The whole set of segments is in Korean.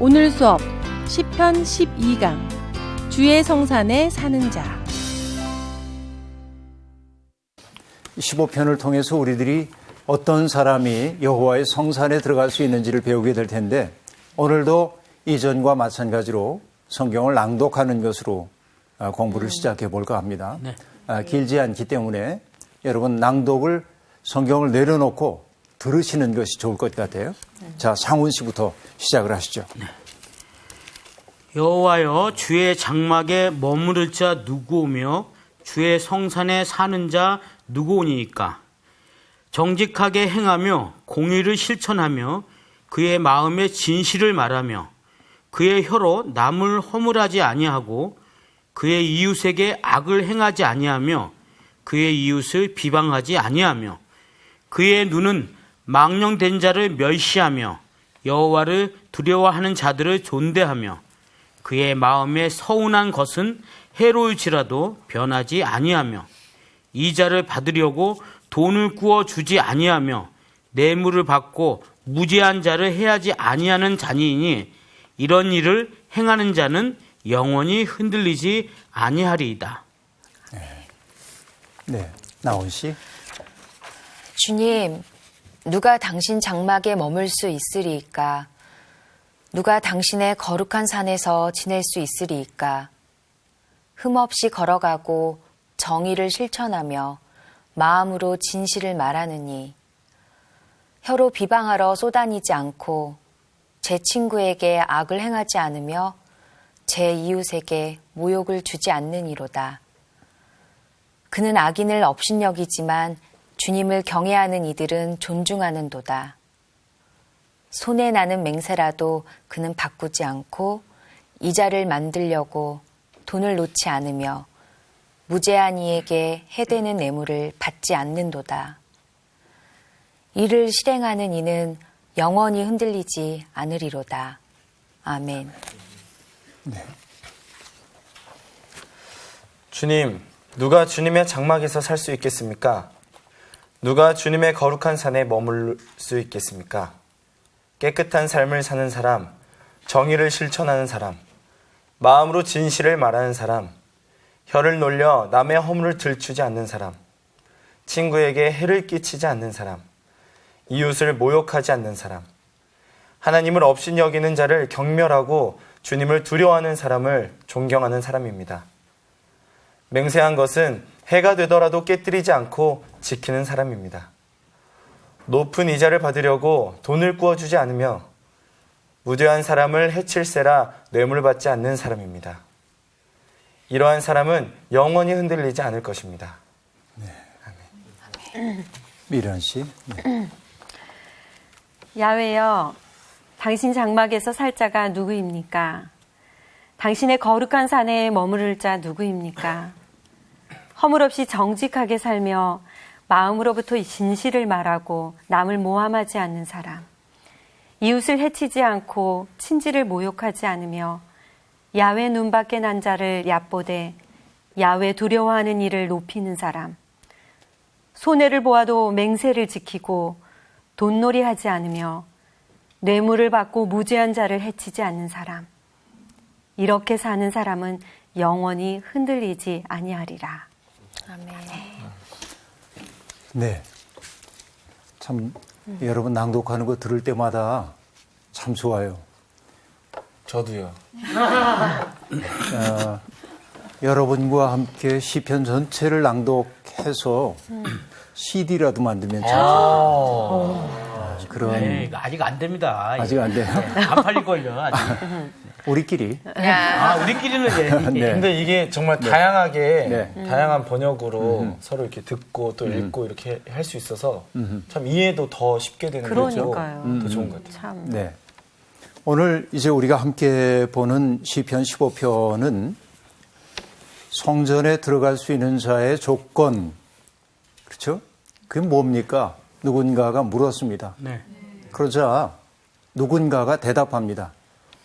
오늘 수업 시편 12강 주의 성산에 사는 자. 15편을 통해서 우리들이 어떤 사람이 여호와의 성산에 들어갈 수 있는지를 배우게 될 텐데, 오늘도 이전과 마찬가지로 성경을 낭독하는 것으로 공부를 시작해 볼까 합니다. 네. 길지 않기 때문에 여러분 낭독을 성경을 내려놓고 들으시는 것이 좋을 것 같아요. 자, 상훈 씨부터 시작을 하시죠. 네. 여호와여, 주의 장막에 머무를 자 누구오며 주의 성산에 사는 자 누구오니이까? 정직하게 행하며 공의를 실천하며 그의 마음에 진실을 말하며 그의 혀로 남을 허물하지 아니하고 그의 이웃에게 악을 행하지 아니하며 그의 이웃을 비방하지 아니하며 그의 눈은 망령된 자를 멸시하며 여호와를 두려워하는 자들을 존대하며 그의 마음에 서운한 것은 해로울지라도 변하지 아니하며 이자를 받으려고 돈을 구워 주지 아니하며 뇌물을 받고 무죄한 자를 해하지 아니하는 자니이니 이런 일을 행하는 자는 영원히 흔들리지 아니하리이다. 네, 나온 씨. 주님, 누가 당신 장막에 머물 수 있으리이까? 누가 당신의 거룩한 산에서 지낼 수 있으리이까? 흠없이 걸어가고 정의를 실천하며 마음으로 진실을 말하느니 혀로 비방하러 쏘다니지 않고 제 친구에게 악을 행하지 않으며 제 이웃에게 모욕을 주지 않느니로다. 그는 악인을 업신여기지만 주님을 경외하는 이들은 존중하는도다. 손에 나는 맹세라도 그는 바꾸지 않고 이자를 만들려고 돈을 놓지 않으며 무죄한 이에게 해되는 뇌물을 받지 않는도다. 이를 실행하는 이는 영원히 흔들리지 않으리로다. 아멘. 네. 주님, 누가 주님의 장막에서 살 수 있겠습니까? 누가 주님의 거룩한 산에 머물 수 있겠습니까? 깨끗한 삶을 사는 사람, 정의를 실천하는 사람, 마음으로 진실을 말하는 사람, 혀를 놀려 남의 허물을 들추지 않는 사람, 친구에게 해를 끼치지 않는 사람, 이웃을 모욕하지 않는 사람, 하나님을 업신여기는 자를 경멸하고 주님을 두려워하는 사람을 존경하는 사람입니다. 맹세한 것은 해가 되더라도 깨뜨리지 않고 지키는 사람입니다. 높은 이자를 받으려고 돈을 구워주지 않으며 무죄한 사람을 해칠세라 뇌물 받지 않는 사람입니다. 이러한 사람은 영원히 흔들리지 않을 것입니다. 네. 아멘. 미련 씨. 네. 야훼여, 당신 장막에서 살 자가 누구입니까? 당신의 거룩한 산에 머무를 자 누구입니까? 허물 없이 정직하게 살며 마음으로부터 진실을 말하고 남을 모함하지 않는 사람, 이웃을 해치지 않고 친지를 모욕하지 않으며 야훼 눈밖에 난 자를 얕보되 야훼 두려워하는 이를 높이는 사람, 손해를 보아도 맹세를 지키고 돈놀이하지 않으며 뇌물을 받고 무죄한 자를 해치지 않는 사람, 이렇게 사는 사람은 영원히 흔들리지 아니하리라. 아멘. 네. 참, 여러분 낭독하는 거 들을 때마다 참 좋아요. 저도요. 여러분과 함께 시편 전체를 낭독해서 CD라도 만들면 참 좋아요. 그런. 네, 아직 안 됩니다. 아직 안 돼요? 안 팔릴걸요, 아직. 우리끼리. 우리끼리는 예. 네. 근데 이게 정말 다양하게, 네. 다양한 번역으로 서로 이렇게 듣고 또 읽고 이렇게 할 수 있어서 참 이해도 더 쉽게 되는 거죠. 그러니까요. 더 좋은 것 같아요. 참. 네. 오늘 이제 우리가 함께 보는 시편 15편은 성전에 들어갈 수 있는 자의 조건, 그렇죠? 그게 뭡니까? 누군가가 물었습니다. 네. 그러자 누군가가 대답합니다.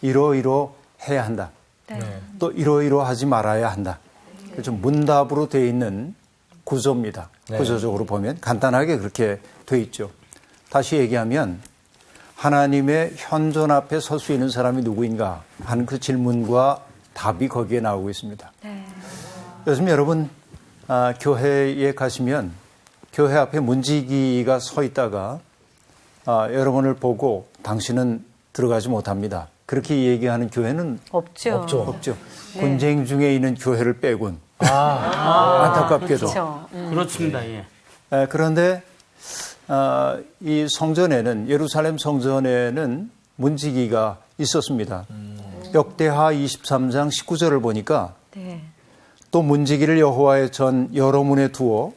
이러이러 해야 한다. 네. 또 이러이러하지 말아야 한다. 그래서 문답으로 되어 있는 구조입니다. 네. 구조적으로 보면 간단하게 그렇게 되어 있죠. 다시 얘기하면 하나님의 현존 앞에 설 수 있는 사람이 누구인가 하는 그 질문과 답이 거기에 나오고 있습니다. 요즘 여러분 교회에 가시면 교회 앞에 문지기가 서 있다가 여러분을 보고 당신은 들어가지 못합니다. 그렇게 얘기하는 교회는 없죠. 없죠. 분쟁 중에 있는 교회를 빼곤. 안타깝게도. 그렇죠. 그렇습니다. 예. 그런데 이 성전에는 예루살렘 성전에는 문지기가 있었습니다. 역대하 23장 19절을 보니까 네. 또 문지기를 여호와의 전 여러 문에 두어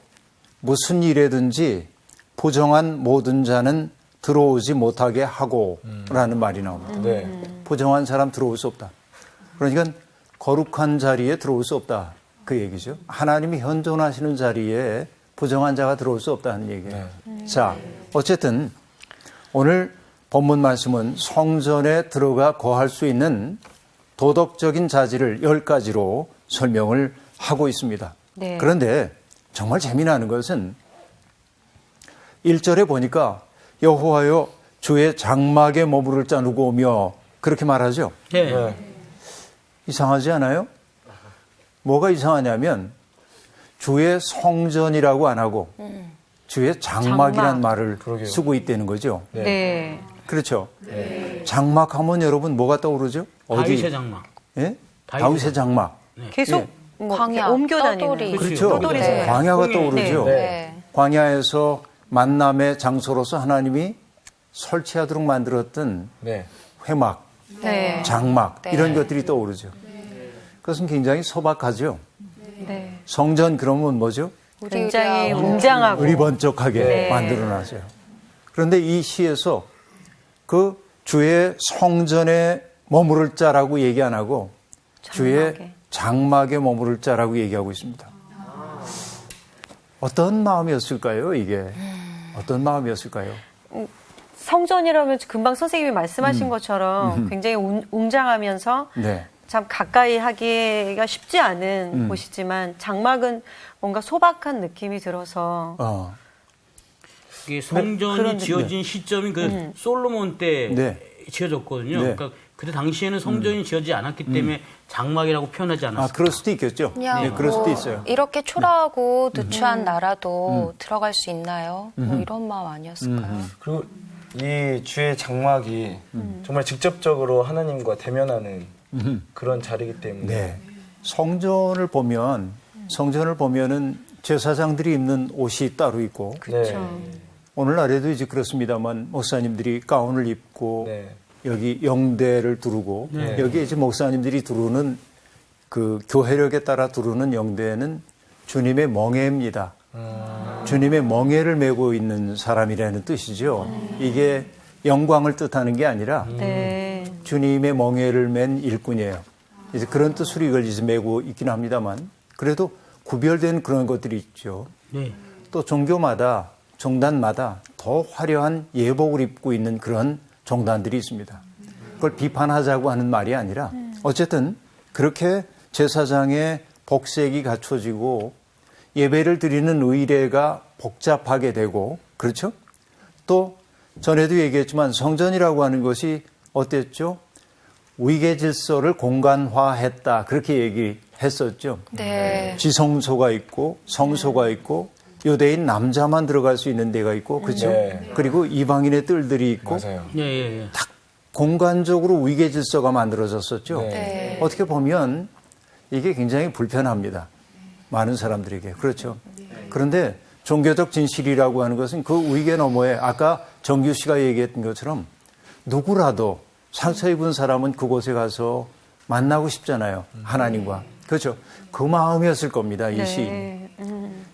무슨 일에든지 부정한 모든 자는 들어오지 못하게 하고라는 말이 나옵니다. 네. 부정한 사람 들어올 수 없다. 그러니까 거룩한 자리에 들어올 수 없다. 그 얘기죠. 하나님이 현존하시는 자리에 부정한 자가 들어올 수 없다는 얘기예요. 자, 어쨌든 오늘 본문 말씀은 성전에 들어가 거할 수 있는 도덕적인 자질을 10가지로 설명을 하고 있습니다. 네. 그런데 정말 재미나는 것은 1절에 보니까 여호와여 주의 장막에 머무를 자 누구 오며 그렇게 말하죠. 예. 이상하지 않아요? 뭐가 이상하냐면 주의 성전이라고 안 하고 주의 장막이라는 장막. 말을 그러게요. 쓰고 있다는 거죠. 네. 그렇죠. 장막하면 여러분 뭐가 떠오르죠? 다윗의 장막. 예? 다윗의 다윗의 장막. 계속 뭐 광야, 옮겨 떠돌이. 다니는. 그렇죠. 떠돌이 네. 생활. 광야가 떠오르죠. 네. 광야에서 만남의 장소로서 하나님이 설치하도록 만들었던 네. 회막, 네. 장막 네. 이런 것들이 떠오르죠. 그것은 굉장히 소박하죠. 네. 성전 그러면 뭐죠? 굉장히 웅장하고. 의리번쩍하게 네. 만들어놨어요. 그런데 이 시에서 그 주의 성전에 머무를 자라고 얘기 안 하고 주의 장막에. 장막에 머무를 자라고 얘기하고 있습니다. 어떤 마음이었을까요, 이게? 어떤 마음이었을까요? 성전이라면 금방 선생님이 말씀하신 것처럼 굉장히 웅장하면서 네. 참 가까이 하기가 쉽지 않은 곳이지만 장막은 뭔가 소박한 느낌이 들어서 이게 성전이 그런 지어진 시점이 그 솔로몬 때 네. 지어졌거든요. 네. 그러니까 그때 당시에는 성전이 지어지지 않았기 때문에 장막이라고 표현하지 않았어요. 그럴 수도 있겠죠. 그냥 네, 그럴 수도 뭐 있어요. 이렇게 초라하고 누추한 나라도 들어갈 수 있나요? 뭐 이런 마음 아니었을까요? 그리고 이 주의 장막이 정말 직접적으로 하나님과 대면하는 그런 자리이기 때문에 네. 성전을 보면은 제사장들이 입는 옷이 따로 있고 네. 오늘날에도 이제 그렇습니다만 목사님들이 가운을 입고 네. 여기 영대를 두르고 네. 여기 이제 목사님들이 두르는 그 교회력에 따라 두르는 영대는 주님의 멍에입니다. 주님의 멍에를 메고 있는 사람이라는 뜻이죠. 이게 영광을 뜻하는 게 아니라 네. 주님의 멍에를 맨 일꾼이에요. 이제 그런 뜻으로 이걸 이제 메고 있긴 합니다만 그래도 구별된 그런 것들이 있죠. 네. 또 종교마다 종단마다 더 화려한 예복을 입고 있는 그런 종단들이 있습니다. 그걸 비판하자고 하는 말이 아니라 어쨌든 그렇게 제사장의 복색이 갖춰지고 예배를 드리는 의례가 복잡하게 되고 그렇죠? 또 전에도 얘기했지만 성전이라고 하는 것이 어땠죠? 위계 질서를 공간화했다 그렇게 얘기했었죠. 네. 지성소가 있고 성소가 있고 유대인 남자만 들어갈 수 있는 데가 있고 그렇죠? 네. 그리고 이방인의 뜰들이 있고 맞아요. 예, 예, 예. 공간적으로 위계 질서가 만들어졌었죠. 네. 네. 어떻게 보면 이게 굉장히 불편합니다. 많은 사람들에게. 그렇죠. 그런데 종교적 진실이라고 하는 것은 그 위계 너머에 아까 정규 씨가 얘기했던 것처럼 누구라도 상처 입은 사람은 그곳에 가서 만나고 싶잖아요. 하나님과. 그렇죠. 그 마음이었을 겁니다. 이 시인. 네.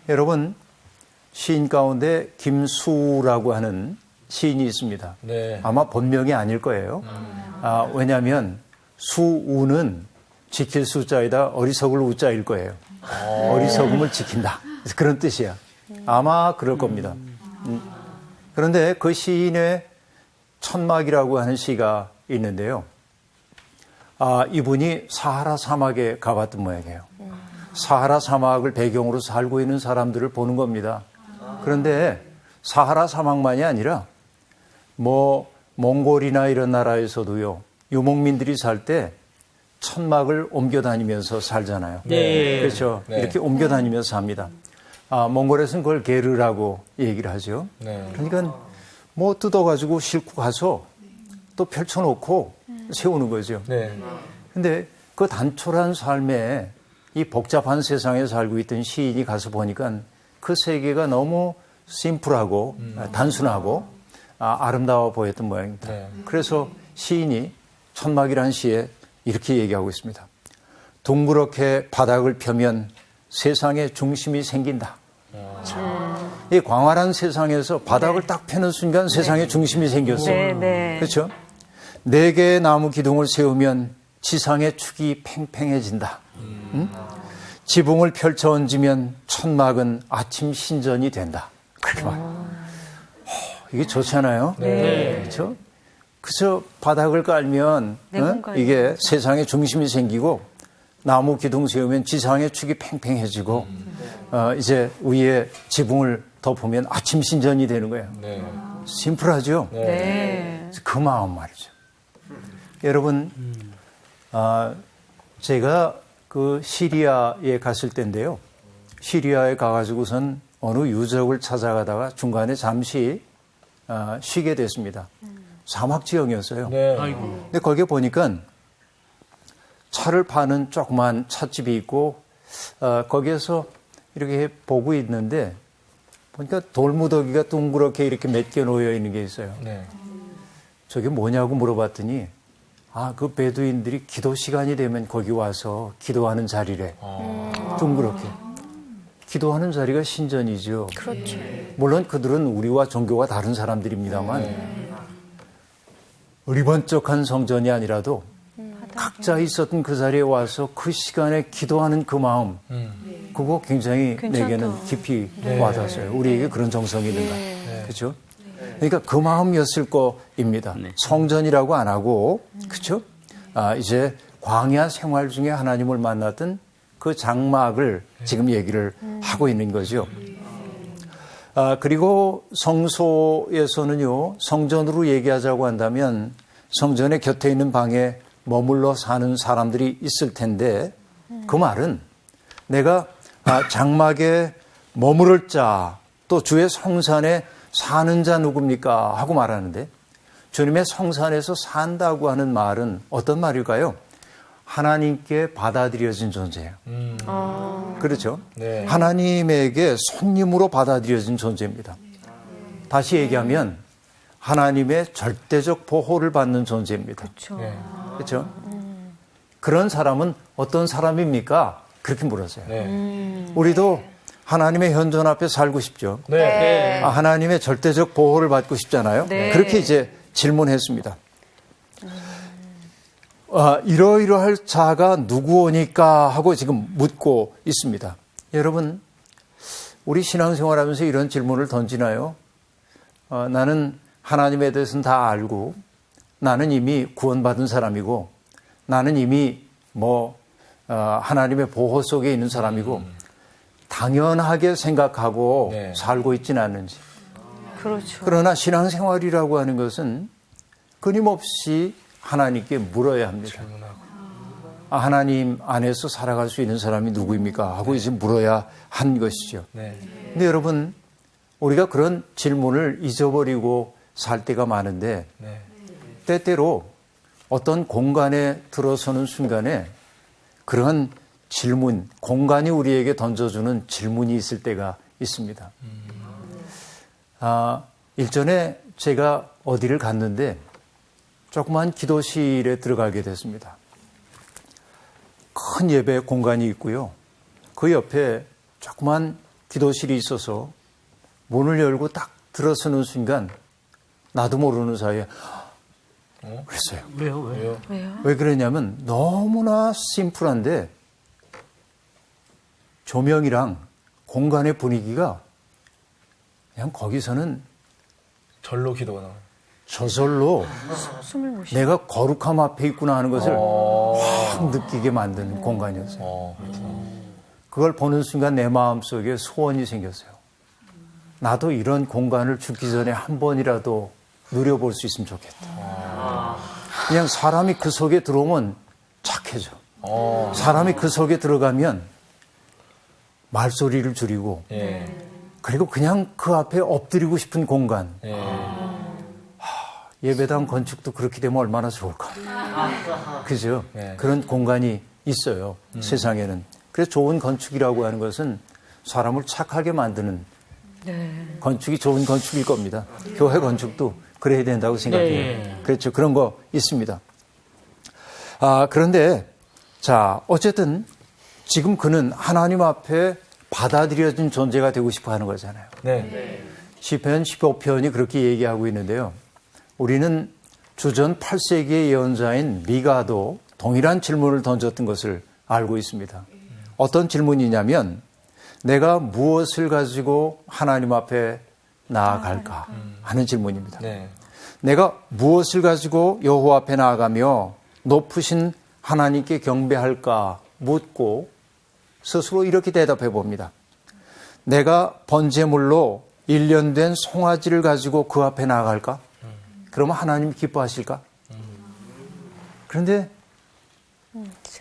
여러분 시인 가운데 김수라고 하는 시인이 있습니다. 네. 아마 본명이 아닐 거예요. 왜냐하면 수우는 지킬 수자이다 어리석을 우자일 거예요. 어리석음을 지킨다. 그런 뜻이야. 아마 그럴 겁니다. 그런데 그 시인의 천막이라고 하는 시가 있는데요. 이분이 사하라 사막에 가봤던 모양이에요. 사하라 사막을 배경으로 살고 있는 사람들을 보는 겁니다. 그런데 사하라 사막만이 아니라 뭐 몽골이나 이런 나라에서도요, 유목민들이 살 때 천막을 옮겨 다니면서 살잖아요. 네. 그렇죠. 네. 이렇게 옮겨 다니면서 삽니다. 몽골에서는 그걸 게르라고 얘기를 하죠. 네. 그러니까 뭐 뜯어가지고 싣고 가서 또 펼쳐놓고 세우는 거죠. 네. 근데 그 단촐한 삶에 이 복잡한 세상에 살고 있던 시인이 가서 보니까 그 세계가 너무 심플하고 단순하고 아름다워 보였던 모양입니다. 네. 그래서 시인이 천막이라는 시에 이렇게 얘기하고 있습니다. 둥그렇게 바닥을 펴면 세상의 중심이 생긴다. 이 광활한 세상에서 바닥을 딱 펴는 순간 세상의 중심이 생겼어요. 네, 네. 그렇죠? 4개의 나무 기둥을 세우면 지상의 축이 팽팽해진다. 지붕을 펼쳐 얹으면 천막은 아침 신전이 된다. 그렇게 말해요. 이게 좋잖아요. 네. 그렇죠? 그래서 바닥을 깔면 이게 세상의 중심이 생기고 나무 기둥 세우면 지상의 축이 팽팽해지고 이제 위에 지붕을 덮으면 아침 신전이 되는 거예요. 네. 심플하죠? 네. 그 마음 말이죠. 여러분, 제가 그 시리아에 갔을 때인데요. 시리아에 가가지고선 어느 유적을 찾아가다가 중간에 잠시 쉬게 됐습니다. 사막 지형이었어요. 네. 아이고. 근데 거기에 보니까 차를 파는 조그만 찻집이 있고 거기에서 이렇게 보고 있는데 보니까 돌무더기가 둥그렇게 이렇게 몇 개 놓여 있는 게 있어요. 네. 저게 뭐냐고 물어봤더니 그 베두인들이 기도 시간이 되면 거기 와서 기도하는 자리래. 둥그렇게. 기도하는 자리가 신전이죠. 그렇죠. 물론 그들은 우리와 종교가 다른 사람들입니다만 리번쩍한 성전이 아니라도 각자 있었던 그 자리에 와서 그 시간에 기도하는 그 마음 그거 굉장히 괜찮다. 내게는 깊이 와닿았어요. 우리에게 그런 정성이 있는가. 그렇죠? 그러니까 그 마음이었을 거입니다. 성전이라고 안 하고 그렇죠? 이제 광야 생활 중에 하나님을 만났던 그 장막을 지금 얘기를 하고 있는 거죠. 그리고 성소에서는요, 성전으로 얘기하자고 한다면 성전의 곁에 있는 방에 머물러 사는 사람들이 있을 텐데 그 말은 내가 장막에 머무를 자, 또 주의 성산에 사는 자 누굽니까? 하고 말하는데 주님의 성산에서 산다고 하는 말은 어떤 말일까요? 하나님께 받아들여진 존재예요. 그렇죠? 네. 하나님에게 손님으로 받아들여진 존재입니다. 다시 얘기하면 하나님의 절대적 보호를 받는 존재입니다. 그렇죠. 네. 그렇죠? 그런 사람은 어떤 사람입니까? 그렇게 물었어요. 네. 우리도 하나님의 현존 앞에 살고 싶죠. 네. 하나님의 절대적 보호를 받고 싶잖아요. 네. 그렇게 이제 질문했습니다. 이러이러할 자가 누구오니까 하고 지금 묻고 있습니다. 여러분, 우리 신앙생활하면서 이런 질문을 던지나요? 나는 하나님에 대해서는 다 알고 나는 이미 구원받은 사람이고 나는 이미 하나님의 보호 속에 있는 사람이고 당연하게 생각하고 네. 살고 있지는 않는지. 그렇죠. 그러나 신앙생활이라고 하는 것은 끊임없이 하나님께 물어야 합니다. 하나님 안에서 살아갈 수 있는 사람이 누구입니까? 하고 이제 물어야 한 것이죠. 네. 근데 여러분, 우리가 그런 질문을 잊어버리고 살 때가 많은데 네. 때때로 어떤 공간에 들어서는 순간에 그런 질문, 공간이 우리에게 던져주는 질문이 있을 때가 있습니다. 일전에 제가 어디를 갔는데 조그만 기도실에 들어가게 됐습니다. 큰 예배 공간이 있고요. 그 옆에 조그만 기도실이 있어서 문을 열고 딱 들어서는 순간 나도 모르는 사이에 그랬어요. 왜요? 왜 그러냐면 너무나 심플한데 조명이랑 공간의 분위기가 그냥 거기서는 절로 기도가 나와요. 저절로 숨을 못 쉬어. 내가 거룩함 앞에 있구나 하는 것을 확 느끼게 만드는 공간이었어요. 그걸 보는 순간 내 마음속에 소원이 생겼어요. 나도 이런 공간을 죽기 전에 한 번이라도 누려볼 수 있으면 좋겠다. 그냥 사람이 그 속에 들어오면 착해져. 사람이 그 속에 들어가면 말소리를 줄이고 그리고 그냥 그 앞에 엎드리고 싶은 공간. 예배당 건축도 그렇게 되면 얼마나 좋을까. 그죠? 그런 공간이 있어요. 세상에는. 그래서 좋은 건축이라고 하는 것은 사람을 착하게 만드는 건축이 좋은 건축일 겁니다. 교회 건축도 그래야 된다고 생각해요. 그렇죠. 그런 거 있습니다. 그런데 자, 어쨌든 지금 그는 하나님 앞에 받아들여진 존재가 되고 싶어 하는 거잖아요. 시편 15편이 그렇게 얘기하고 있는데요. 우리는 주전 8세기의 예언자인 미가도 동일한 질문을 던졌던 것을 알고 있습니다. 어떤 질문이냐면 내가 무엇을 가지고 하나님 앞에 나아갈까 하는 질문입니다. 내가 무엇을 가지고 여호와 앞에 나아가며 높으신 하나님께 경배할까 묻고 스스로 이렇게 대답해 봅니다. 내가 번제물로 1년 된 송아지를 가지고 그 앞에 나아갈까? 그러면 하나님 기뻐하실까? 그런데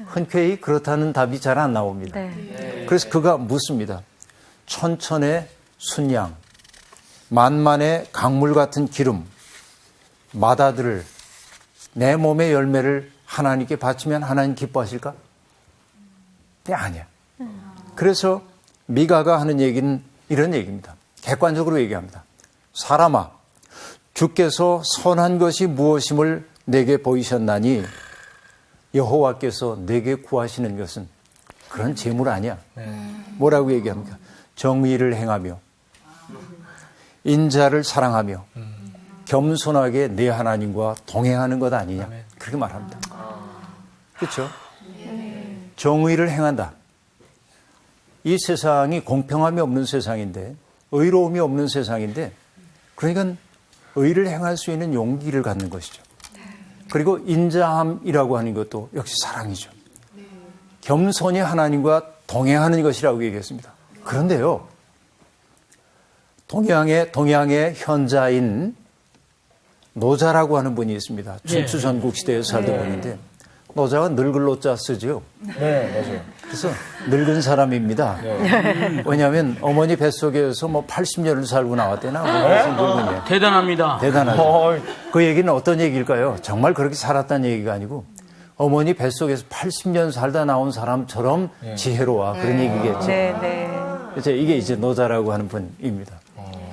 흔쾌히 그렇다는 답이 잘 안 나옵니다. 그래서 그가 묻습니다. 천천의 순양, 만만의 강물 같은 기름, 마다들을 내 몸의 열매를 하나님께 바치면 하나님 기뻐하실까? 네, 아니야. 그래서 미가가 하는 얘기는 이런 얘기입니다. 객관적으로 얘기합니다. 사람아, 주께서 선한 것이 무엇임을 내게 보이셨나니 여호와께서 내게 구하시는 것은 그런 재물 아니야. 뭐라고 얘기합니까? 정의를 행하며 인자를 사랑하며 겸손하게 내 하나님과 동행하는 것 아니냐. 그렇게 말합니다. 그렇죠? 정의를 행한다. 이 세상이 공평함이 없는 세상인데 의로움이 없는 세상인데 그러니까 의를 행할 수 있는 용기를 갖는 것이죠. 그리고 인자함이라고 하는 것도 역시 사랑이죠. 겸손히 하나님과 동행하는 것이라고 얘기했습니다. 그런데요, 동양의 현자인 노자라고 하는 분이 있습니다. 춘추 전국 시대에 살던 분인데 노자가 늙을 노자 쓰죠. 네, 맞아요. 그래서 늙은 사람입니다. 왜냐하면 어머니 뱃속에서 뭐 80년을 살고 나왔대나 무슨 늙은이에요. 대단합니다. 대단하죠. 그 얘기는 어떤 얘기일까요? 정말 그렇게 살았다는 얘기가 아니고 어머니 뱃속에서 80년 살다 나온 사람처럼 지혜로워. 그런 얘기겠죠. 그래서 이게 이제 노자라고 하는 분입니다.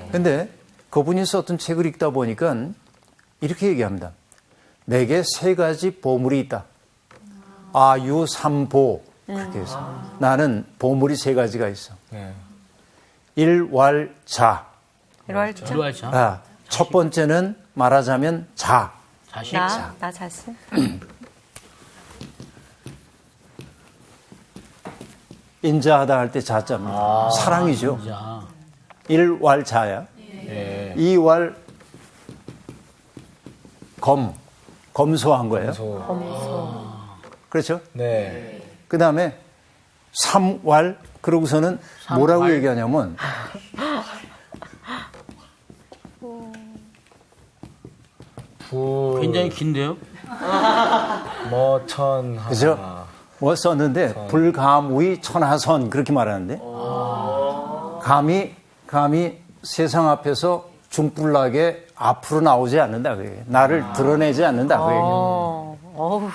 그런데 그분이 썼던 책을 읽다 보니까 이렇게 얘기합니다. 내게 3가지 보물이 있다. 아유삼보. 그렇게 해서 나는 보물이 3가지가 있어. 일왈자. 일왈자. 첫 번째는 말하자면 자. 자식. 나 자신. 인자하다 할 때 자자입니다. 사랑이죠. 인자. 일왈자야. 이왈 검소한 거예요. 검소. 그렇죠? 네. 그 다음에 3왈, 그러고서는 뭐라고 얘기하냐면, 굉장히 긴데요? 뭐천하. 그죠? 뭐 썼는데, 불감의 천하선, 그렇게 말하는데, 감히 세상 앞에서 중불나게 앞으로 나오지 않는다. 그게. 나를 드러내지 않는다. 그 얘기예요.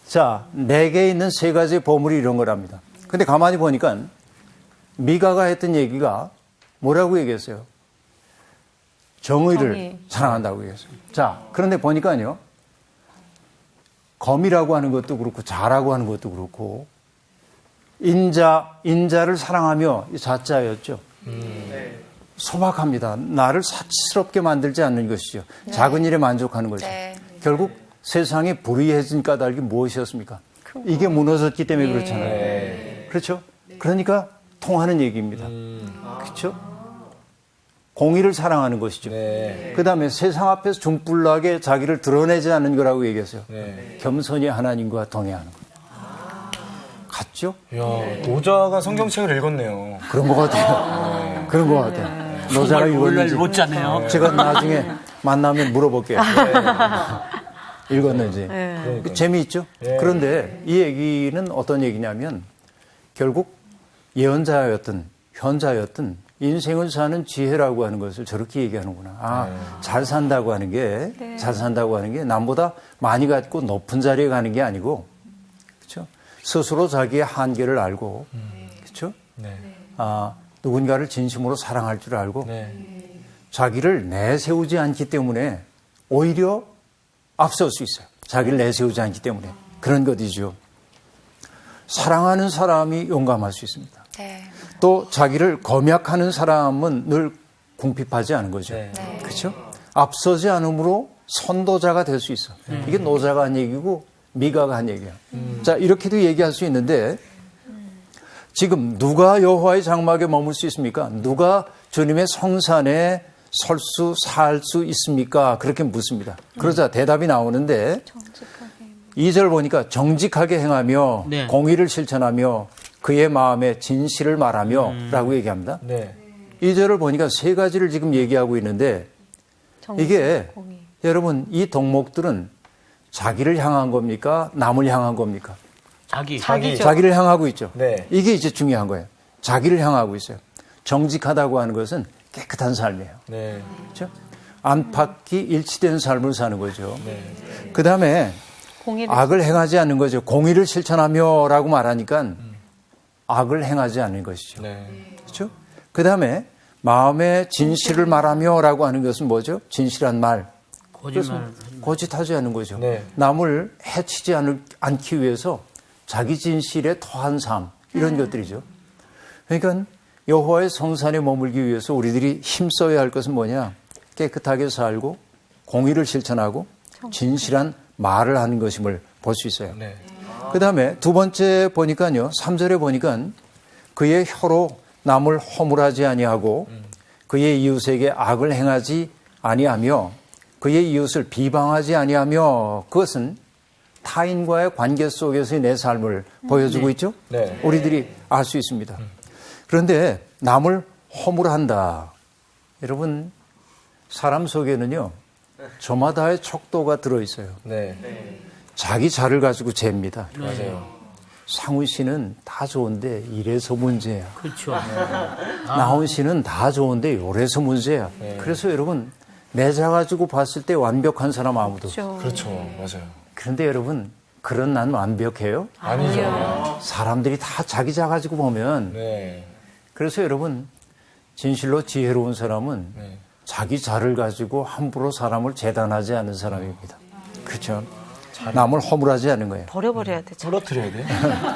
자, 내게 있는 3가지 보물이 이런 거랍니다. 근데 가만히 보니까 미가가 했던 얘기가 뭐라고 얘기했어요? 정의를 사랑한다고 얘기했어요. 자, 그런데 보니까요. 검이라고 하는 것도 그렇고 자라고 하는 것도 그렇고 인자를 사랑하며 이 자자였죠. 소박합니다. 나를 사치스럽게 만들지 않는 것이죠. 작은 일에 만족하는 거죠. 결국 세상에 불의해진 까닭이 무엇이었습니까? 이게 무너졌기 때문에 그렇잖아요. 그렇죠? 그러니까 통하는 얘기입니다. 그렇죠? 공의를 사랑하는 것이죠. 그 다음에 세상 앞에서 중불나게 자기를 드러내지 않는 거라고 얘기했어요. 겸손히 하나님과 동행하는 거. 같죠? 이야, 노자가 성경책을 읽었네요. 그런 것 같아요. 그런 것 같아요. 노자가 읽었는지 못 자네요. 제가 나중에 만나면 물어볼게요. 읽었는지. 그러니까요. 재미있죠? 예. 그런데 이 얘기는 어떤 얘기냐면 결국 예언자였든 현자였든 인생을 사는 지혜라고 하는 것을 저렇게 얘기하는구나. 잘 산다고 하는 게, 잘 산다고 하는 게 남보다 많이 갖고 높은 자리에 가는 게 아니고, 그렇죠? 스스로 자기의 한계를 알고, 그렇죠? 네. 누군가를 진심으로 사랑할 줄 알고, 네. 자기를 내세우지 않기 때문에 오히려 앞설 수 있어요. 자기를 내세우지 않기 때문에. 그런 것이죠. 사랑하는 사람이 용감할 수 있습니다. 네. 또 자기를 검약하는 사람은 늘 궁핍하지 않은 거죠. 네. 그렇죠? 앞서지 않으므로 선도자가 될 수 있어. 이게 노자가 한 얘기고 미가가 한 얘기야. 자, 이렇게도 얘기할 수 있는데 지금 누가 여호와의 장막에 머물 수 있습니까? 누가 주님의 성산에 살 수 있습니까? 그렇게 묻습니다. 그러자 대답이 나오는데 2절 보니까 정직하게 행하며 네. 공의를 실천하며 그의 마음에 진실을 말하며 라고 얘기합니다. 네. 2절을 보니까 세 가지를 지금 얘기하고 있는데 이게 공의. 여러분 이 덕목들은 자기를 향한 겁니까? 남을 향한 겁니까? 자기죠. 자기를 향하고 있죠. 네. 이게 이제 중요한 거예요. 자기를 향하고 있어요. 정직하다고 하는 것은 깨끗한 삶이에요. 네. 그렇죠? 안팎이 일치된 삶을 사는 거죠. 네. 그 다음에 공의를 악을 행하지 않는 거죠. 공의를 실천하며 라고 말하니까 악을 행하지 않는 것이죠. 네. 그렇죠? 그 다음에 마음의 진실을 말하며 라고 하는 것은 뭐죠? 진실한 말. 거짓말. 거짓하지 않는 거죠. 네. 남을 해치지 않기 위해서 자기 진실에 토한 삶 이런 것들이죠. 그러니까 여호와의 성산에 머물기 위해서 우리들이 힘써야 할 것은 뭐냐? 깨끗하게 살고 공의를 실천하고 진실한 말을 하는 것임을 볼 수 있어요. 네. 그 다음에 두 번째 보니까요. 3절에 보니까 그의 혀로 남을 허물하지 아니하고 그의 이웃에게 악을 행하지 아니하며 그의 이웃을 비방하지 아니하며 그것은 타인과의 관계 속에서의 내 삶을 보여주고 있죠. 네. 우리들이 알 수 있습니다. 그런데 남을 허물한다. 여러분 사람 속에는요. 저마다의 척도가 들어있어요. 네. 자기 자를 가지고 잽니다. 맞아요. 상훈 씨는 다 좋은데 이래서 문제야. 그렇죠. 나훈 씨는 다 좋은데 요래서 문제야. 그래서 여러분 내자 가지고 봤을 때 완벽한 사람 아무도. 그렇죠. 맞아요. 그런데 여러분 그런 난 완벽해요? 아니죠. 사람들이 다 자기 자 가지고 보면 네. 그래서 여러분 진실로 지혜로운 사람은 네. 자기 자를 가지고 함부로 사람을 재단하지 않는 사람입니다. 그렇죠? 남을 허물하지 않는 거예요. 버려버려야 되죠. 떨어뜨려야 돼.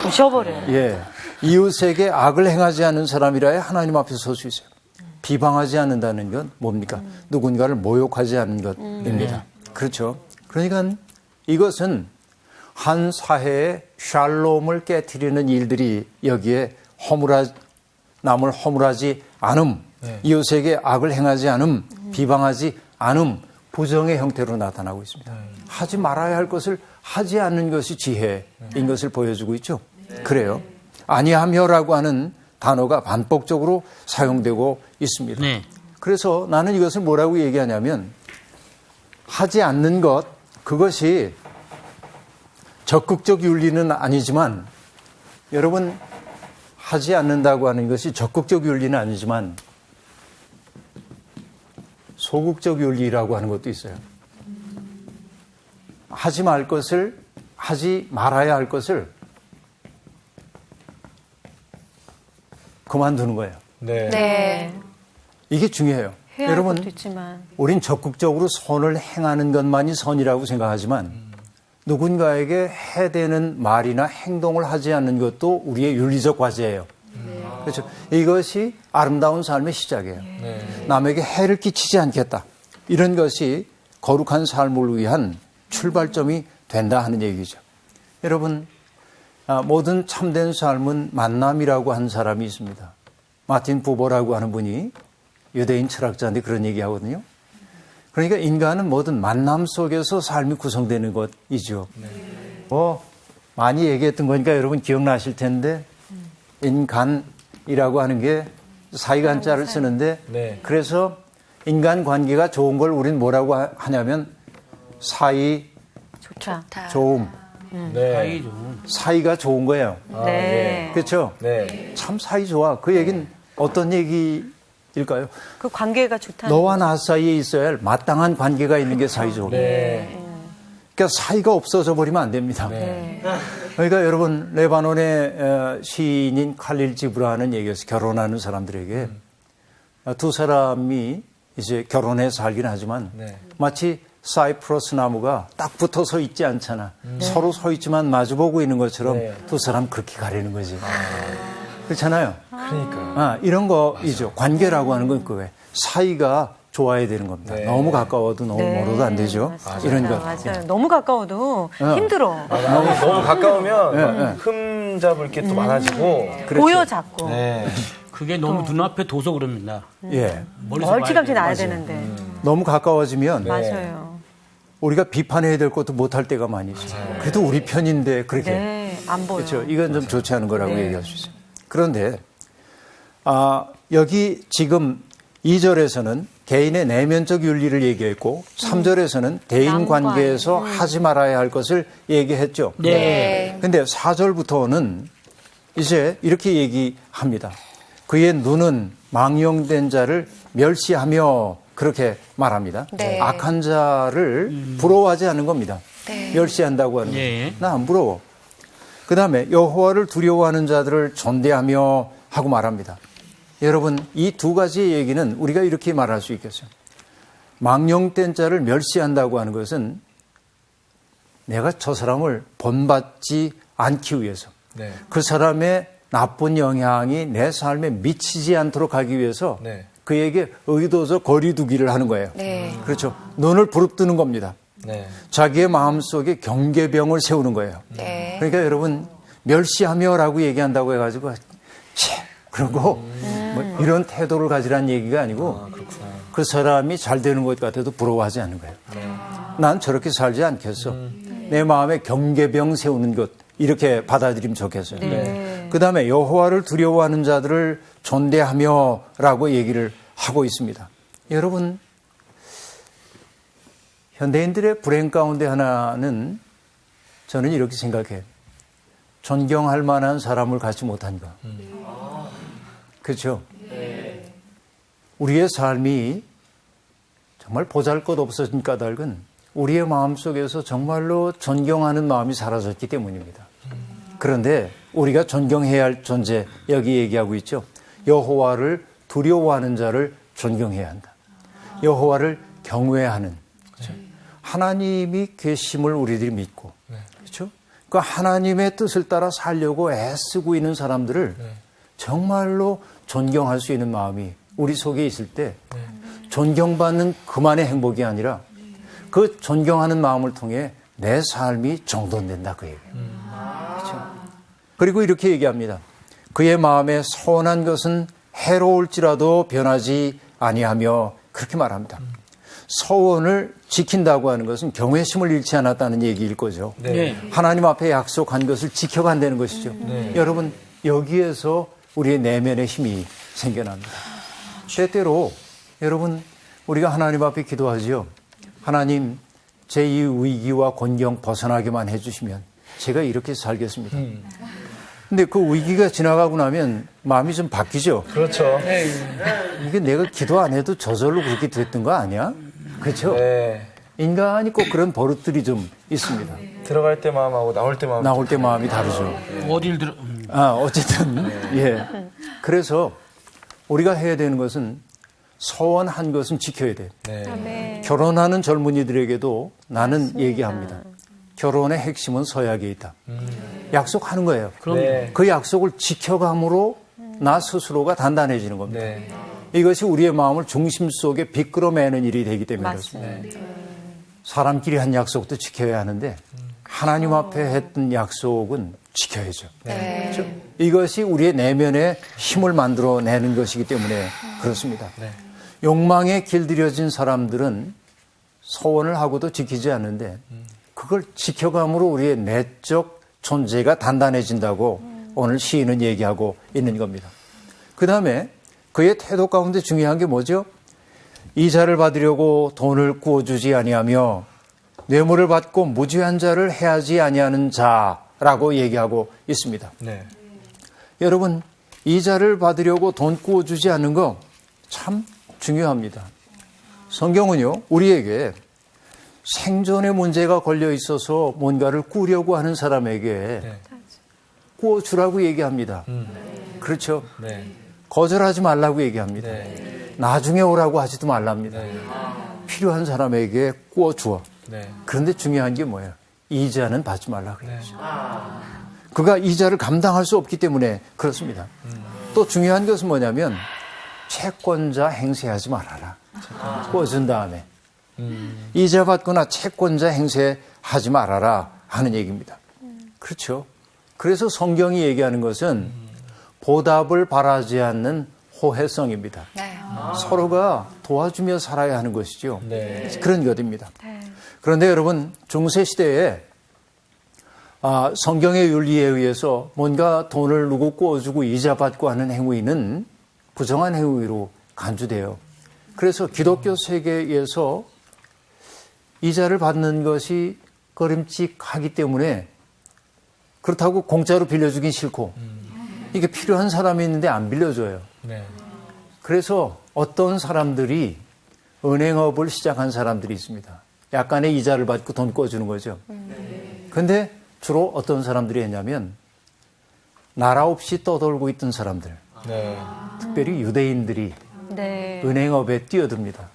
부셔버려요. 예. 이웃에게 악을 행하지 않는 사람이라야 하나님 앞에 설 수 있어요. 비방하지 않는다는 건 뭡니까? 누군가를 모욕하지 않는 것입니다. 그렇죠. 그러니까 이것은 한 사회의 샬롬을 깨트리는 일들이 여기에 남을 허물하지 않음, 이웃에게 악을 행하지 않음, 비방하지 않음, 부정의 형태로 나타나고 있습니다. 하지 말아야 할 것을 하지 않는 것이 지혜인 것을 보여주고 있죠. 그래요. 아니하며라고 하는 단어가 반복적으로 사용되고 있습니다. 네. 그래서 나는 이것을 뭐라고 얘기하냐면 하지 않는 것, 그것이 적극적 윤리는 아니지만 여러분 하지 않는다고 하는 것이 적극적 윤리는 아니지만 소극적 윤리라고 하는 것도 있어요. 하지 말 것을 하지 말아야 할 것을 그만두는 거예요. 네. 네. 이게 중요해요. 해야 할 여러분 것도 있지만 우린 적극적으로 선을 행하는 것만이 선이라고 생각하지만 누군가에게 해대는 말이나 행동을 하지 않는 것도 우리의 윤리적 과제예요. 그렇죠. 이것이 아름다운 삶의 시작이에요. 남에게 해를 끼치지 않겠다. 이런 것이 거룩한 삶을 위한 출발점이 된다 하는 얘기죠. 여러분, 모든 참된 삶은 만남이라고 한 사람이 있습니다. 마틴 부버라고 하는 분이 유대인 철학자인데 그런 얘기하거든요. 그러니까 인간은 모든 만남 속에서 삶이 구성되는 것이죠. 많이 얘기했던 거니까 여러분 기억나실 텐데 인간이라고 하는 게 사이간자를 쓰는데 네. 그래서 인간 관계가 좋은 걸 우린 뭐라고 하냐면 사이 좋다. 좋음, 네. 사이가 좋은 거예요. 네. 그렇죠? 네. 참 사이 좋아. 그 얘기는 어떤 얘기일까요? 그 관계가 좋다는 너와 나 사이에 있어야 할 마땅한 관계가 있는 게 사이 좋은 거예요. 네. 그러니까 사이가 없어져 버리면 안 됩니다. 네. 그러니까 여러분 레바논의 시인인 칼릴 지브라는 얘기에서 결혼하는 사람들에게 두 사람이 이제 결혼해 살긴 하지만 네. 마치 사이프러스 나무가 딱 붙어 서 있지 않잖아. 서로 서 있지만 마주보고 있는 것처럼 네. 두 사람 그렇게 가리는 거지. 그렇잖아요. 그러니까. 이런 거이죠. 관계라고 하는 건 그거예요. 사이가 좋아야 되는 겁니다. 네. 너무 가까워도 너무 멀어도 안 되죠. 이런 거. 맞아요. 너무 가까워도 힘들어. 너무 가까우면 흠 잡을 게 또 많아지고. 보여 자꾸. 네. 그게 너무 눈앞에 둬서 그럽니다. 예. 멀리서 멀찌감치 봐야 나야 돼요. 되는데. 너무 가까워지면 맞아요. 우리가 비판해야 될 것도 못할 때가 많이 있어요. 그래도 우리 편인데 그렇게. 네, 안 보여. 그렇죠. 이건 좀 좋지 않은 거라고 얘기할 수 있어요. 그런데 여기 지금 2절에서는 개인의 내면적 윤리를 얘기했고 3절에서는 대인 관계에서 하지 말아야 할 것을 얘기했죠. 네. 근데 4절부터는 이제 이렇게 얘기합니다. 그의 눈은 망령된 자를 멸시하며 그렇게 말합니다. 네. 악한 자를 부러워하지 않는 겁니다. 네. 멸시한다고 하는 거예요. 네. 나 안 부러워. 그 다음에 여호와를 두려워하는 자들을 존대하며 하고 말합니다. 여러분 이 두 가지 얘기는 우리가 이렇게 말할 수 있겠어요. 망령된 자를 멸시한다고 하는 것은 내가 저 사람을 본받지 않기 위해서 네. 그 사람의 나쁜 영향이 내 삶에 미치지 않도록 하기 위해서 네. 그에게 의도적 거리 두기를 하는 거예요. 네. 그렇죠. 눈을 부릅뜨는 겁니다. 네. 자기의 마음속에 경계병을 세우는 거예요. 네. 그러니까 여러분 멸시하며라고 얘기한다고 해가지고 그러고 뭐 이런 태도를 가지라는 얘기가 아니고 그 사람이 잘 되는 것 같아도 부러워하지 않는 거예요. 난 저렇게 살지 않겠어. 내 마음에 경계병 세우는 것 이렇게 받아들이면 좋겠어요. 그 다음에 여호와를 두려워하는 자들을 존대하며라고 얘기를 하고 있습니다. 여러분 현대인들의 불행 가운데 하나는 저는 이렇게 생각해요. 존경할 만한 사람을 갖지 못한 것. 그렇죠? 우리의 삶이 정말 보잘것없어진 까닭은 우리의 마음속에서 정말로 존경하는 마음이 사라졌기 때문입니다. 그런데 우리가 존경해야 할 존재 여기 얘기하고 있죠. 여호와를 두려워하는 자를 존경해야 한다. 여호와를 경외하는 하나님이 계심을 우리들이 믿고 그렇죠? 그 하나님의 뜻을 따라 살려고 애쓰고 있는 사람들을 정말로 존경할 수 있는 마음이 우리 속에 있을 때 존경받는 그만의 행복이 아니라 그 존경하는 마음을 통해 내 삶이 정돈된다 그 얘기예요. 그렇죠? 그리고 이렇게 얘기합니다. 그의 마음에 선한 것은 해로울지라도 변하지 아니하며 그렇게 말합니다. 서원을 지킨다고 하는 것은 경외심을 잃지 않았다는 얘기일 거죠. 네. 하나님 앞에 약속한 것을 지켜간다는 것이죠. 여러분 여기에서 우리의 내면의 힘이 생겨납니다. 때때로 여러분 우리가 하나님 앞에 기도하지요. 하나님 제 이 위기와 곤경 벗어나게만 해주시면 제가 이렇게 살겠습니다. 근데 그 위기가 지나가고 나면 마음이 좀 바뀌죠. 그렇죠. 이게 내가 기도 안 해도 저절로 그렇게 됐던 거 아니야? 그렇죠? 네. 인간이 꼭 그런 버릇들이 좀 있습니다. 들어갈 때 마음하고 나올 때 마음. 나올 때 마음이 다르죠. 어딜 들어? 어쨌든 예. 그래서 우리가 해야 되는 것은 서원한 것은 지켜야 돼. 네. 결혼하는 젊은이들에게도 나는 얘기합니다. 결혼의 핵심은 서약에 있다. 약속하는 거예요. 네. 그 약속을 지켜감으로 나 스스로가 단단해지는 겁니다. 네. 이것이 우리의 마음을 중심 속에 비끄러매는 일이 되기 때문에 그렇습니다. 사람끼리 한 약속도 지켜야 하는데 하나님 앞에 했던 약속은 지켜야죠. 네. 그렇죠? 이것이 우리의 내면에 힘을 만들어내는 것이기 때문에 그렇습니다. 욕망에 길들여진 사람들은 서원을 하고도 지키지 않는데 그걸 지켜감으로 우리의 내적 존재가 단단해진다고 오늘 시인은 얘기하고 있는 겁니다. 그 다음에 그의 태도 가운데 중요한 게 뭐죠? 이자를 받으려고 돈을 구워주지 아니하며 뇌물을 받고 무죄한 자를 해하지 아니하는 자라고 얘기하고 있습니다. 네. 여러분, 이자를 받으려고 돈 구워주지 않는 거 참 중요합니다. 성경은요, 우리에게 생존의 문제가 걸려 있어서 뭔가를 꾸려고 하는 사람에게 네. 구워주라고 얘기합니다. 그렇죠? 네. 거절하지 말라고 얘기합니다. 네. 나중에 오라고 하지도 말랍니다. 네. 필요한 사람에게 구워주어. 네. 그런데 중요한 게 뭐예요? 이자는 받지 말라 그랬죠. 그가 이자를 감당할 수 없기 때문에 그렇습니다. 또 중요한 것은 뭐냐면 채권자 행세하지 말아라. 구워준 다음에 이자 받거나 채권자 행세하지 말아라 하는 얘기입니다. 그렇죠. 그래서 성경이 얘기하는 것은 보답을 바라지 않는 호혜성입니다. 네. 서로가 도와주며 살아야 하는 것이죠. 네. 그런 것입니다. 그런데 여러분, 중세시대에 성경의 윤리에 의해서 뭔가 돈을 누구 구워주고 이자 받고 하는 행위는 부정한 행위로 간주돼요. 그래서 기독교 세계에서 이자를 받는 것이 꺼림칙하기 때문에 그렇다고 공짜로 빌려주긴 싫고 이게 필요한 사람이 있는데 안 빌려줘요. 네. 그래서 어떤 사람들이 은행업을 시작한 사람들이 있습니다. 약간의 이자를 받고 돈 꿔주는 거죠. 근데 주로 어떤 사람들이 했냐면 나라 없이 떠돌고 있던 사람들, 네. 특별히 유대인들이 네. 은행업에 뛰어듭니다.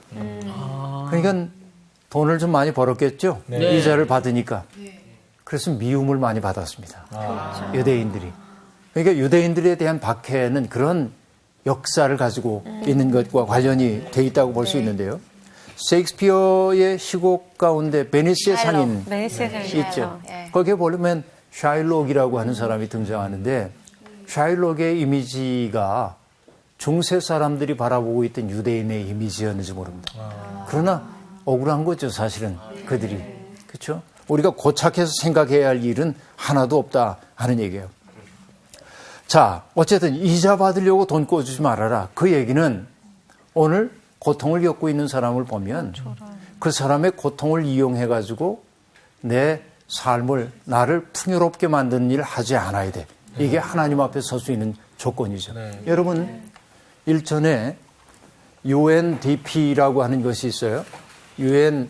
그러니까 돈을 좀 많이 벌었겠죠. 네. 이자를 받으니까. 그래서 미움을 많이 받았습니다. 유대인들이. 그러니까 유대인들에 대한 박해는 그런 역사를 가지고 있는 것과 관련이 돼 있다고 볼 수 있는데요. 셰익스피어의 시곡 가운데 베니스의 상인 베니스의 상인 있죠. 예. 거기에 보면 샤일록이라고 하는 사람이 등장하는데 샤일록의 이미지가 중세 사람들이 바라보고 있던 유대인의 이미지였는지 모릅니다. 그러나 억울한 거죠, 사실은 그들이. 그렇죠? 우리가 고착해서 생각해야 할 일은 하나도 없다 하는 얘기예요. 자, 어쨌든 이자 받으려고 돈 꿔주지 말아라. 그 얘기는 오늘 고통을 겪고 있는 사람을 보면 그 사람의 고통을 이용해가지고 내 삶을, 나를 풍요롭게 만드는 일을 하지 않아야 돼. 이게 하나님 앞에 설 수 있는 조건이죠. 여러분, 일전에 UNDP라고 하는 것이 있어요. UN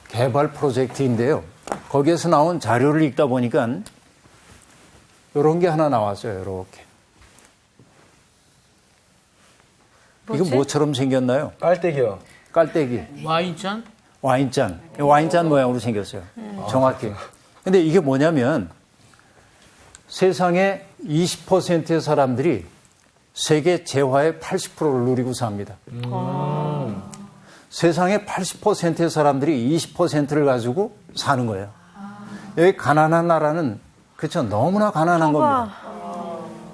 개발 프로젝트인데요. 거기에서 나온 자료를 읽다 보니까 이런 게 하나 나왔어요. 이렇게. 이거 뭐처럼 생겼나요? 깔때기요. 깔때기. 와인잔? 와인잔. 와인잔 모양으로 생겼어요. 정확히. 근데 이게 뭐냐면 세상의 20%의 사람들이 세계 재화의 80%를 누리고 삽니다. 세상의 80%의 사람들이 20%를 가지고 사는 거예요. 여기 가난한 나라는 그렇죠. 너무나 가난한 겁니다.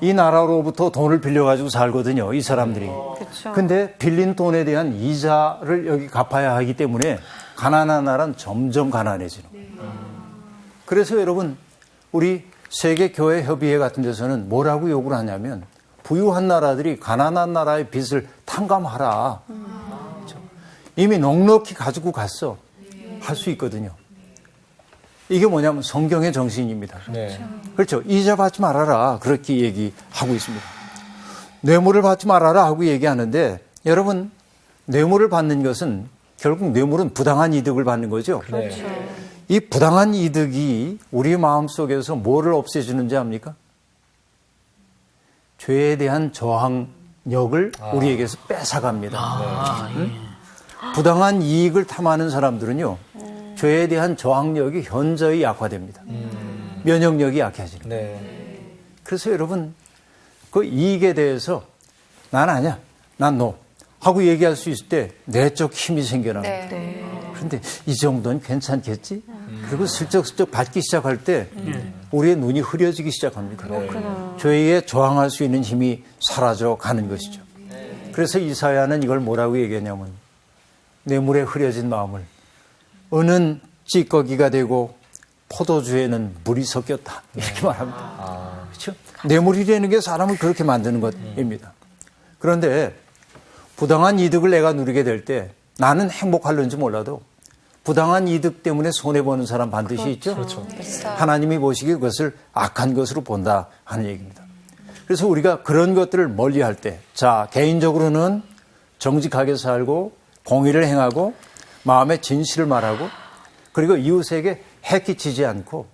이 나라로부터 돈을 빌려가지고 살거든요. 이 사람들이. 그쵸. 근데 빌린 돈에 대한 이자를 여기 갚아야 하기 때문에 가난한 나라는 점점 가난해지는 거예요. 그래서 여러분, 우리 세계교회협의회 같은 데서는 뭐라고 요구를 하냐면 부유한 나라들이 가난한 나라의 빚을 탕감하라. 그렇죠? 이미 넉넉히 가지고 갔어. 할 수 있거든요. 이게 뭐냐면 성경의 정신입니다. 네. 그렇죠. 이자 받지 말아라. 그렇게 얘기하고 있습니다. 뇌물을 받지 말아라 하고 얘기하는데 여러분, 뇌물을 받는 것은 결국 뇌물은 부당한 이득을 받는 거죠. 그렇죠. 이 부당한 이득이 우리 마음속에서 뭐를 없애주는지 압니까? 죄에 대한 저항력을 우리에게서 뺏어갑니다. 부당한 이익을 탐하는 사람들은요. 죄에 대한 저항력이 현저히 약화됩니다. 면역력이 약해지는 거예요. 네. 그래서 여러분, 그 이익에 대해서 난 아니야, 난 너 하고 얘기할 수 있을 때 내적 힘이 생겨납니다. 네. 그런데 이 정도는 괜찮겠지? 그리고 슬쩍슬쩍 받기 시작할 때 우리의 눈이 흐려지기 시작합니다. 죄에 저항할 수 있는 힘이 사라져 가는 것이죠. 그래서 이사야는 이걸 뭐라고 얘기하냐면 뇌물에 흐려진 마음을 은은 찌꺼기가 되고 포도주에는 물이 섞였다. 이렇게 말합니다. 그렇죠? 뇌물이라는 게 사람을 그렇게 만드는 것입니다. 그런데 부당한 이득을 내가 누리게 될 때 나는 행복할는지 몰라도 부당한 이득 때문에 손해보는 사람 반드시 있죠. 그렇죠. 하나님이 보시기에 그것을 악한 것으로 본다 하는 얘기입니다. 그래서 우리가 그런 것들을 멀리할 때, 자, 개인적으로는 정직하게 살고 공의를 행하고 마음의 진실을 말하고 그리고 이웃에게 해끼치지 않고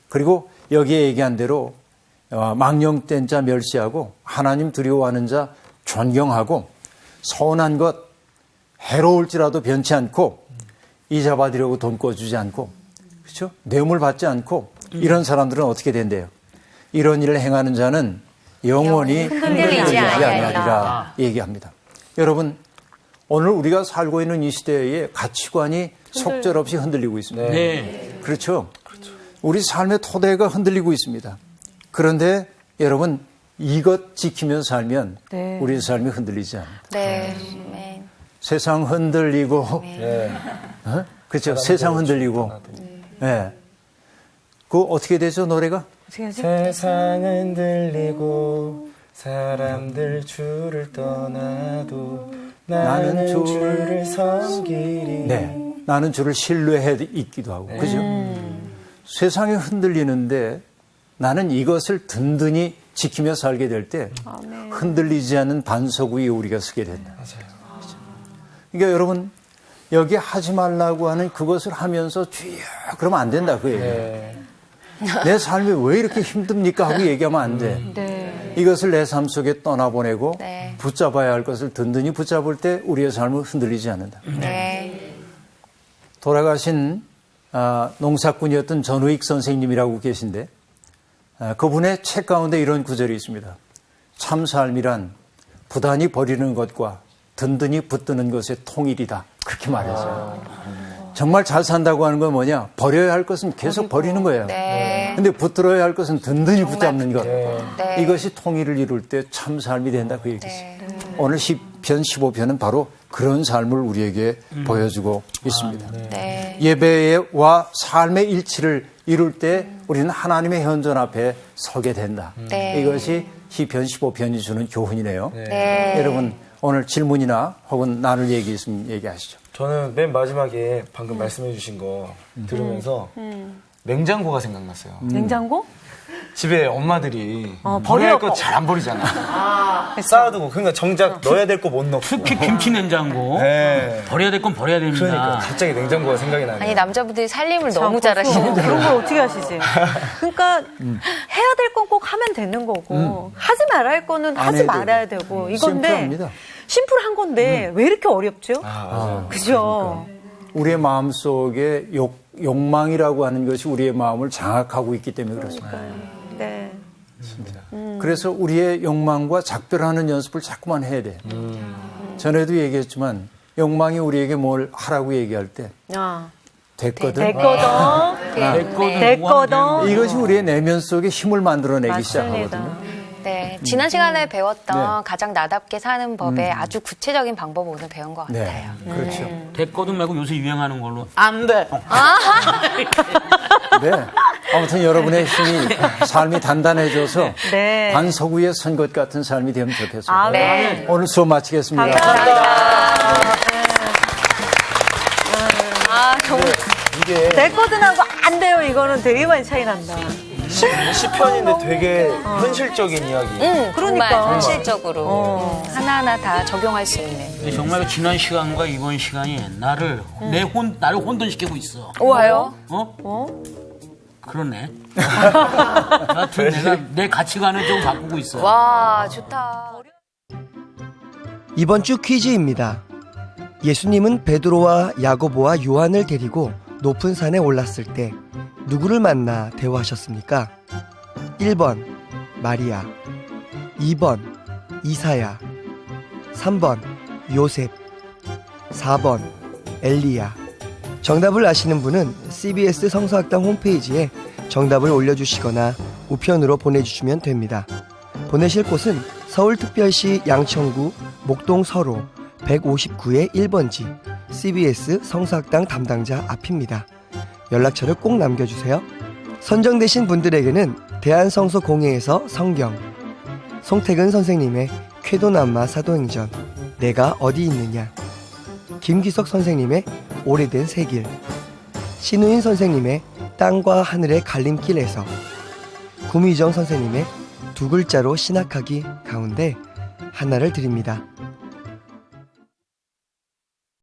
그리고 여기에 얘기한 대로 망령된 자 멸시하고 하나님 두려워하는 자 존경하고 서운한 것 해로울지라도 변치 않고 이자 받으려고 돈 꿔주지 않고 그렇죠? 뇌물 받지 않고 이런 사람들은 어떻게 된대요? 이런 일을 행하는 자는 영원히 흔들리지 아니하리라 얘기합니다. 여러분 오늘 우리가 살고 있는 이 시대의 가치관이 속절없이 흔들리고 있습니다. 네. 그렇죠? 우리 삶의 토대가 흔들리고 있습니다. 그런데 여러분 이것 지키면서 살면 네. 우리 삶이 흔들리지 않습니다. 네. 세상 흔들리고 그렇죠? 세상 흔들리고 그 어떻게 되죠 노래가? 세상은 들리고 사람들 주를 떠나도 나는 주를 섬기리. 네, 나는 주를 신뢰해 있기도 하고 그죠? 세상이 흔들리는데 나는 이것을 든든히 지키며 살게 될 때 흔들리지 않는 반석 위에 우리가 서게 된다. 맞아요. 그러니까 여러분 여기 하지 말라고 하는 그것을 하면서 주여 그러면 안 된다 그 얘기예요. 네. 내 삶이 왜 이렇게 힘듭니까 하고 얘기하면 안 돼. 네. 이것을 내 삶 속에 떠나보내고 네. 붙잡아야 할 것을 든든히 붙잡을 때 우리의 삶은 흔들리지 않는다. 네. 돌아가신 농사꾼이었던 전우익 선생님이라고 계신데 그분의 책 가운데 이런 구절이 있습니다. 참 삶이란 부단히 버리는 것과 든든히 붙드는 것의 통일이다. 그렇게 말했어요. 정말 잘 산다고 하는 건 뭐냐? 버려야 할 것은 계속 버리는 거예요. 네. 근데 붙들어야 할 것은 든든히 붙잡는 것. 네. 이것이 통일을 이룰 때 참 삶이 된다 그 얘기죠. 오늘 10편, 15편은 바로 그런 삶을 우리에게 보여주고 있습니다. 네. 예배와 삶의 일치를 이룰 때 우리는 하나님의 현존 앞에 서게 된다. 네. 이것이 시편 15편이 주는 교훈이네요. 네. 여러분 오늘 질문이나 혹은 나눌 얘기 있으면 얘기하시죠. 저는 맨 마지막에 방금 말씀해 주신 거 들으면서 냉장고가 생각났어요. 냉장고? 집에 엄마들이 버려야 버려야 할 거 잘 안 버리잖아. 쌓아두고 그러니까 정작 넣어야 될 거 못 넣고. 특히 김치 냉장고. 네. 버려야 될 건 버려야 됩니다. 그러니까 갑자기 냉장고가 생각이 나네요. 아니 남자분들이 살림을 너무 잘하시는데 그런 걸 어떻게 하시지? 그러니까 해야 될 건 꼭 하면 되는 거고 하지 말아야 할 거는 안 하지 해도 말아야 되고 이건데 심플합니다. 심플한 건데 왜 이렇게 어렵죠? 맞아요. 그죠? 우리의 마음 속에 욕망이라고 하는 것이 우리의 마음을 장악하고 있기 때문에 그렇습니다. 네. 그래서 우리의 욕망과 작별하는 연습을 자꾸만 해야 돼. 전에도 얘기했지만 욕망이 우리에게 뭘 하라고 얘기할 때 아, 됐거든. 됐거든. 이것이 우리의 내면 속에 힘을 만들어내기 맞습니다. 시작하거든요. 네, 지난 시간에 배웠던 네. 가장 나답게 사는 법의 아주 구체적인 방법을 오늘 배운 것 네, 같아요. 그렇죠. 됐거든 말고 요새 유행하는 걸로 안 돼. 네. 아무튼 여러분의 힘이 삶이 단단해져서 네. 반석 위에 선 것 같은 삶이 되면 좋겠습니다. 아, 네. 오늘 수업 마치겠습니다. 아, 정말. 이게 됐거든하고 안 돼요. 이거는 되게 많이 차이 난다. 시편인데 되게 현실적인 이야기. 그러니까. 정말 현실적으로 하나하나 다 적용할 수 있는. 정말 지난 시간과 이번 시간이 나를 나를 혼돈시키고 있어. 와요? 그러네. 하여튼 내가 내 가치관을 좀 바꾸고 있어. 와, 좋다. 이번 주 퀴즈입니다. 예수님은 베드로와 야고보와 요한을 데리고 높은 산에 올랐을 때 누구를 만나 대화하셨습니까? 1번 마리아, 2번 이사야, 3번 요셉, 4번 엘리야. 정답을 아시는 분은 CBS 성서학당 홈페이지에 정답을 올려주시거나 우편으로 보내주시면 됩니다. 보내실 곳은 서울특별시 양천구 목동 서로 159의 1번지 CBS 성서학당 담당자 앞입니다. 연락처를 꼭 남겨주세요. 선정되신 분들에게는 대한성서공회에서 성경, 송태근 선생님의 쾌도남마 사도행전, 내가 어디 있느냐, 김기석 선생님의 오래된 새길, 신우인 선생님의 땅과 하늘의 갈림길에서, 구미정 선생님의 두 글자로 신학하기 가운데 하나를 드립니다.